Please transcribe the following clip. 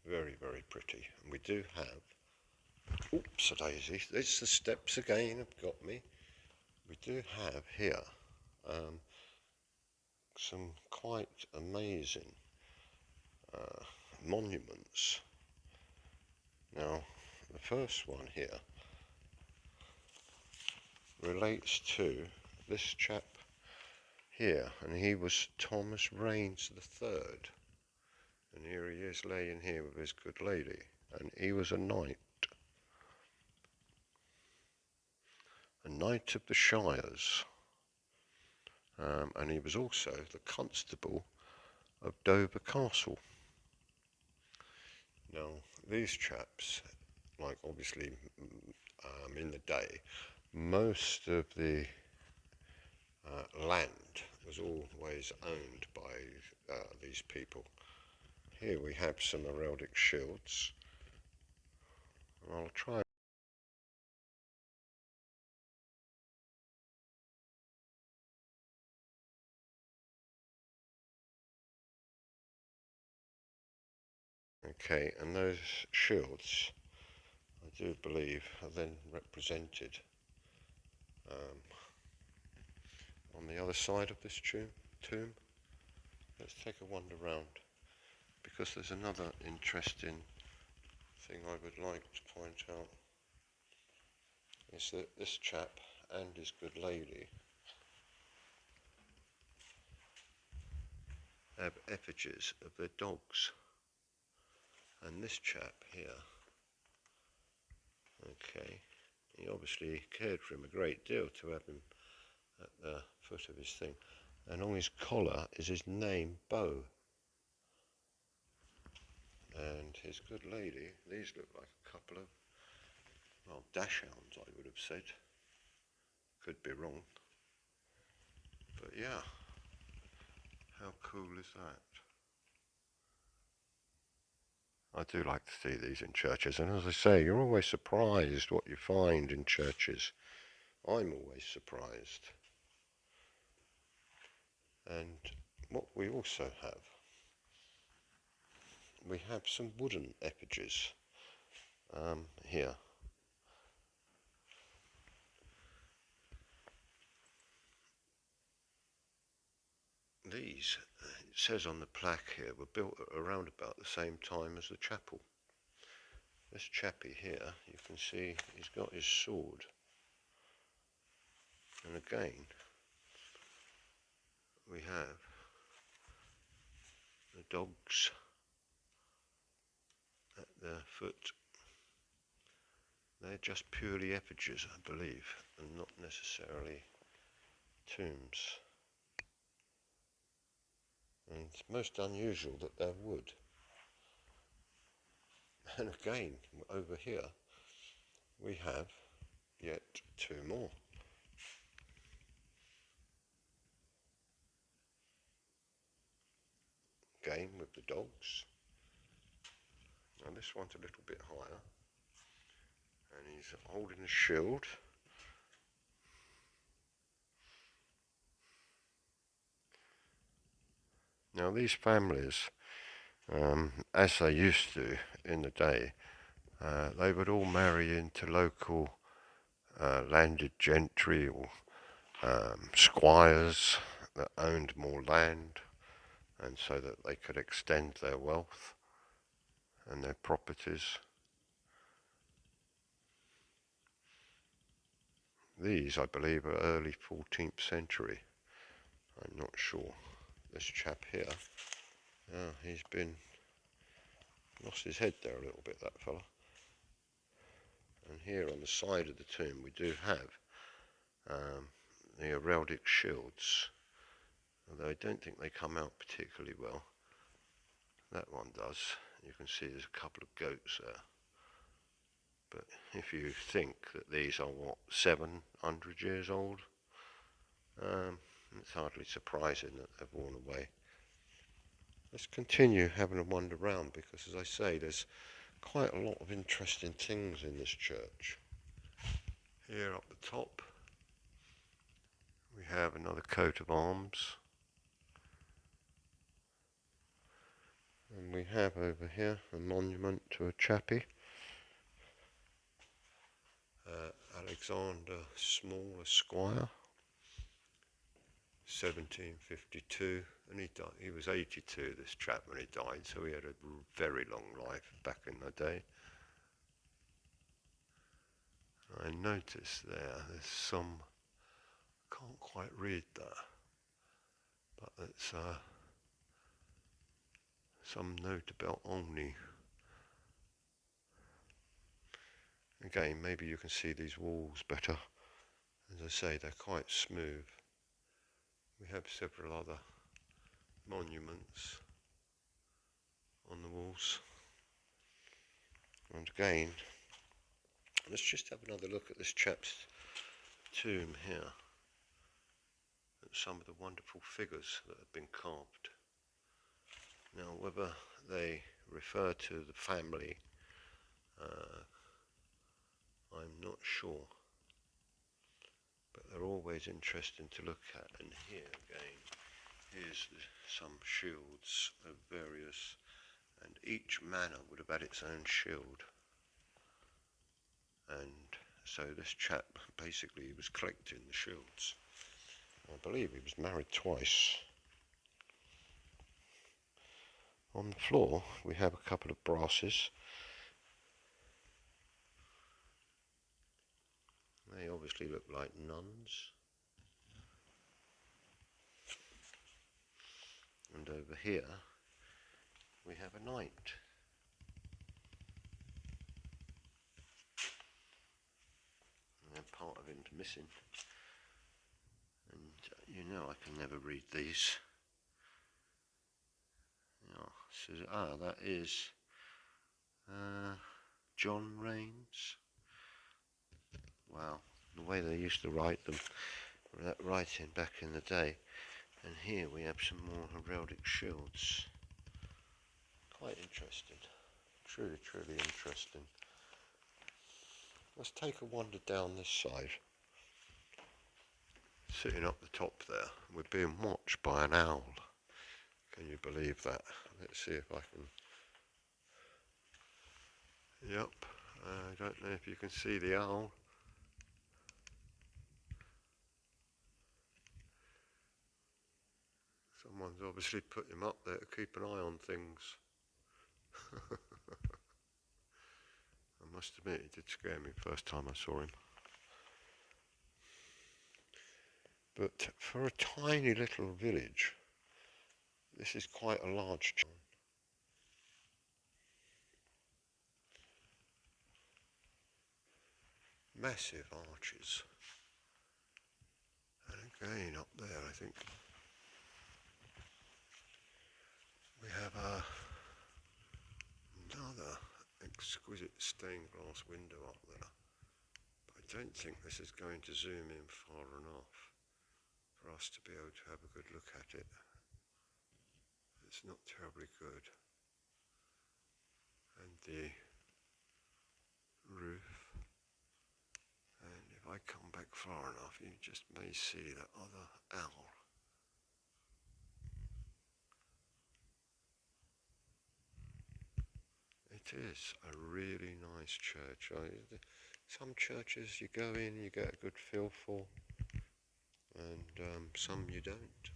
Very, very pretty. And we do have, oops, a daisy, there's the steps again, have got me. We do have here some quite amazing monuments. Now, the first one here relates to this chap here, and he was Thomas Reynes III. And here he is laying here with his good lady, and he was a knight of the Shires, and he was also the constable of Dover Castle. Now, these chaps, like obviously in the day, most of the land was always owned by these people. Here we have some heraldic shields. I'll try. Okay, and those shields, I do believe, are then represented on the other side of this tomb. Let's take a wander round, because there's another interesting thing I would like to point out. Is that this chap and his good lady have effigies of their dogs. And this chap here, okay, he obviously cared for him a great deal to have him at the foot of his thing. And on his collar is his name, Beau. And his good lady, these look like a couple of, well, dachshunds, I would have said. Could be wrong. But yeah, how cool is that? I do like to see these in churches, and as I say, you're always surprised what you find in churches. I'm always surprised. And what we also have, we have some wooden effigies here. These, it says on the plaque here, were built around about the same time as the chapel. This chappie here, you can see he's got his sword. And again, we have the dogs at the foot. They're just purely effigies, I believe, and not necessarily tombs. And it's most unusual that they're wood. And again, over here, we have yet two more. Again with the dogs. Now this one's a little bit higher, and he's holding a shield. Now these families, as they used to in the day, they would all marry into local landed gentry or squires that owned more land, and so that they could extend their wealth and their properties. These, I believe, are early 14th century. I'm not sure. This chap here, he's been lost his head there a little bit, that fella. And here on the side of the tomb we do have the heraldic shields, although I don't think they come out particularly well. That one does. You can see there's a couple of goats there. But if you think that these are, what, 700 years old, it's hardly surprising that they've worn away. Let's continue having a wander round, because as I say, there's quite a lot of interesting things in this church. Here up the top we have another coat of arms. And we have over here a monument to a chappie, Alexander Small Esquire, 1752, and he died. He was 82, this chap, when he died, so he had a very long life back in the day. I noticed there's some, can't quite read that, but it's some note about Omni. Again, maybe you can see these walls better. As I say, they're quite smooth. We have several other monuments on the walls. And again, let's just have another look at this chap's tomb here. At some of the wonderful figures that have been carved. Now, whether they refer to the family, I'm not sure. But they're always interesting to look at. And here again, here's some shields of various, and each manor would have had its own shield. And so this chap basically was collecting the shields. I believe he was married twice. On the floor we have a couple of brasses. They obviously look like nuns. And over here we have a knight. And part of him's missing. And you know I can never read these. Yeah, that is John Reynes. Wow, the way they used to write them, that writing back in the day. And here we have some more heraldic shields. Quite interesting. Truly, truly interesting. Let's take a wander down this side. Sitting up the top there, we're being watched by an owl. Can you believe that? Let's see if I can. Yep, I don't know if you can see the owl. Someone's obviously put him up there to keep an eye on things. I must admit, it did scare me the first time I saw him. But for a tiny little village, this is quite a large town. Massive arches. And again up there, I think we have another exquisite stained glass window up there. But I don't think this is going to zoom in far enough for us to be able to have a good look at it. It's not terribly good. And the roof. And if I come back far enough, you just may see that other owl. It is a really nice church. Some churches you go in, you get a good feel for, and some you don't.